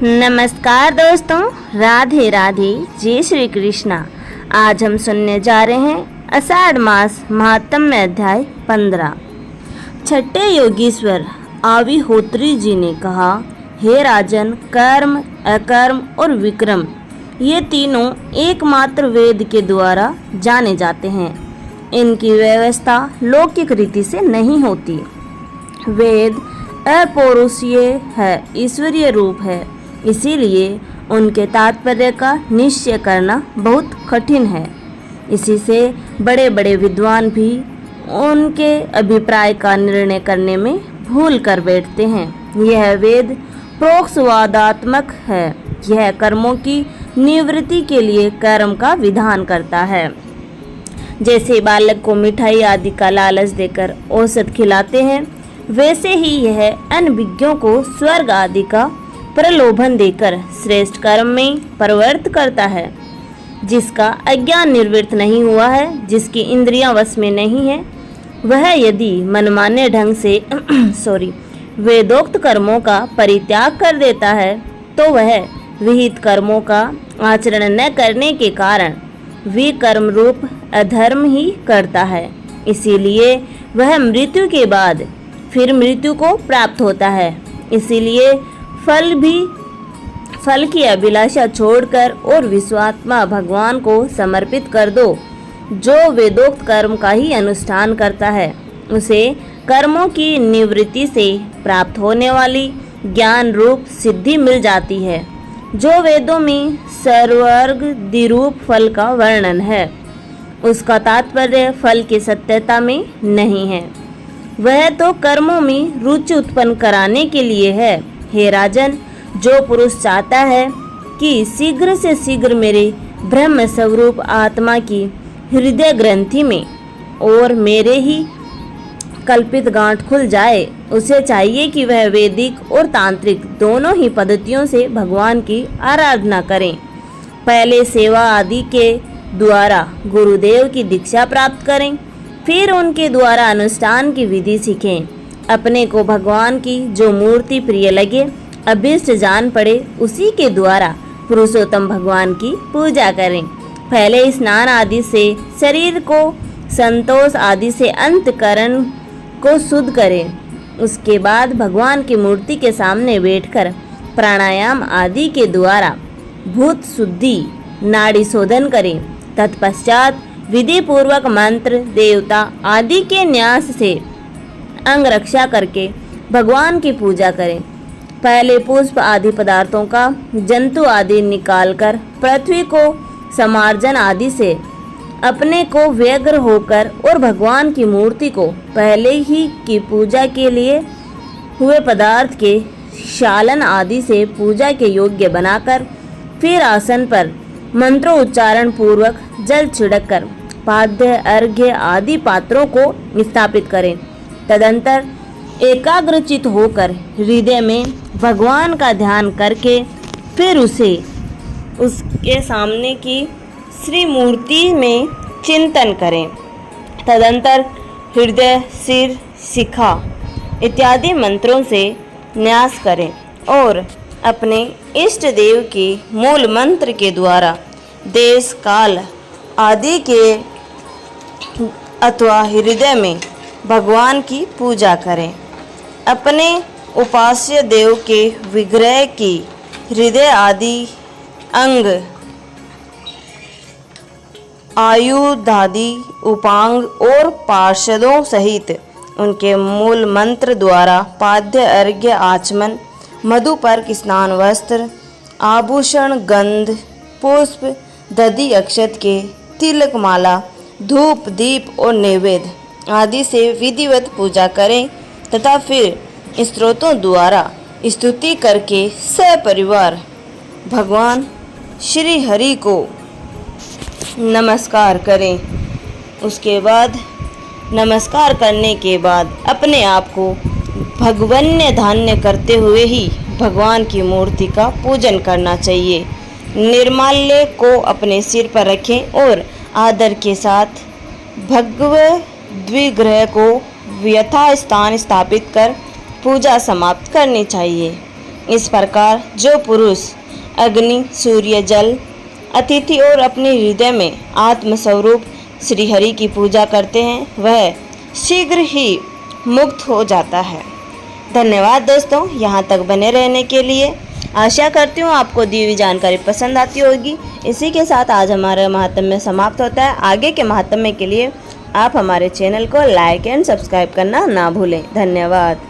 नमस्कार दोस्तों, राधे राधे, जय श्री कृष्णा। आज हम सुनने जा रहे हैं आषाढ़ मास महात्म्य अध्याय 15। छठे योगीश्वर आविहोत्री जी ने कहा, हे राजन, कर्म, अकर्म और विक्रम ये तीनों एकमात्र वेद के द्वारा जाने जाते हैं। इनकी व्यवस्था लौकिक रीति से नहीं होती। वेद अपौरुषीय है, ईश्वरीय रूप है, इसीलिए उनके तात्पर्य का निश्चय करना बहुत कठिन है। इसी से बड़े बड़े विद्वान भी उनके अभिप्राय का निर्णय करने में भूल कर बैठते हैं। यह वेद प्रोक्तवादात्मक है। यह कर्मों की निवृत्ति के लिए कर्म का विधान करता है। जैसे बालक को मिठाई आदि का लालच देकर औषध खिलाते हैं, वैसे ही यह अनभिज्ञों को स्वर्ग आदि का प्रलोभन देकर श्रेष्ठ कर्म में प्रवृत्त करता है। जिसका अज्ञान निवृत्त नहीं हुआ है, जिसकी इंद्रियां वश में नहीं है, वह यदि मनमाने ढंग से वेदोक्त कर्मों का परित्याग कर देता है, तो वह विहित कर्मों का आचरण न करने के कारण विकर्म रूप अधर्म ही करता है। इसीलिए वह मृत्यु के बाद फिर मृत्यु को प्राप्त होता है। इसीलिए फल की अभिलाषा छोड़कर और विश्वात्मा भगवान को समर्पित कर दो। जो वेदोक्त कर्म का ही अनुष्ठान करता है, उसे कर्मों की निवृत्ति से प्राप्त होने वाली ज्ञान रूप सिद्धि मिल जाती है। जो वेदों में सर्वर्ग द्विरूप फल का वर्णन है, उसका तात्पर्य फल की सत्यता में नहीं है। वह तो कर्मों में रुचि उत्पन्न कराने के लिए है। हे राजन, जो पुरुष चाहता है कि शीघ्र से शीघ्र मेरे ब्रह्म स्वरूप आत्मा की हृदय ग्रंथि में और मेरे ही कल्पित गांठ खुल जाए, उसे चाहिए कि वह वैदिक और तांत्रिक दोनों ही पद्धतियों से भगवान की आराधना करें। पहले सेवा आदि के द्वारा गुरुदेव की दीक्षा प्राप्त करें, फिर उनके द्वारा अनुष्ठान की विधि सीखें। अपने को भगवान की जो मूर्ति प्रिय लगे, अभीष्ट जान पड़े, उसी के द्वारा पुरुषोत्तम भगवान की पूजा करें। पहले स्नान आदि से शरीर को, संतोष आदि से अंतकरण को शुद्ध करें। उसके बाद भगवान की मूर्ति के सामने बैठकर प्राणायाम आदि के द्वारा भूत शुद्धि, नाड़ी शोधन करें। तत्पश्चात विधि पूर्वक मंत्र, देवता आदि के न्यास से अंग रक्षा करके भगवान की पूजा करें। पहले पुष्प आदि पदार्थों का जंतु आदि निकालकर पृथ्वी को समार्जन आदि से अपने को व्यग्र होकर और भगवान की मूर्ति को पहले ही की पूजा के लिए हुए पदार्थ के शालन आदि से पूजा के योग्य बनाकर, फिर आसन पर मंत्रोच्चारण पूर्वक जल छिड़ककर पाद्य, अर्घ्य आदि पात्रों को स्थापित करें। तदंतर एकाग्रचित होकर हृदय में भगवान का ध्यान करके फिर उसे उसके सामने की श्री मूर्ति में चिंतन करें। तदंतर हृदय, सिर, शिखा इत्यादि मंत्रों से न्यास करें और अपने इष्ट देव के मूल मंत्र के द्वारा देश, काल आदि के अथवा हृदय में भगवान की पूजा करें। अपने उपास्य देव के विग्रह की हृदय आदि अंग, आयुधादि, उपांग और पार्षदों सहित उनके मूल मंत्र द्वारा पाद्य, अर्घ्य, आचमन, मधुपर्क, स्नान वस्त्र, आभूषण, गंध, पुष्प, दधि, अक्षत के तिलक, माला, धूप, दीप और नैवेद्य आदि से विधिवत पूजा करें तथा फिर स्तोत्रों द्वारा स्तुति करके सपरिवार भगवान श्री हरि को नमस्कार करें। उसके बाद नमस्कार करने के बाद अपने आप को भगवन्य धान्य करते हुए ही भगवान की मूर्ति का पूजन करना चाहिए। निर्माल्य को अपने सिर पर रखें और आदर के साथ भगव द्विग्रह को यथा स्थान स्थापित कर पूजा समाप्त करनी चाहिए। इस प्रकार जो पुरुष अग्नि, सूर्य, जल, अतिथि और अपने हृदय में आत्मस्वरूप श्री हरि की पूजा करते हैं वह शीघ्र ही मुक्त हो जाता है। धन्यवाद दोस्तों, यहाँ तक बने रहने के लिए। आशा करती हूँ आपको दी हुई जानकारी पसंद आती होगी। इसी के साथ आज हमारा महात्म्य समाप्त होता है। आगे के महात्म्य के लिए आप हमारे चैनल को लाइक एंड सब्सक्राइब करना ना भूलें। धन्यवाद।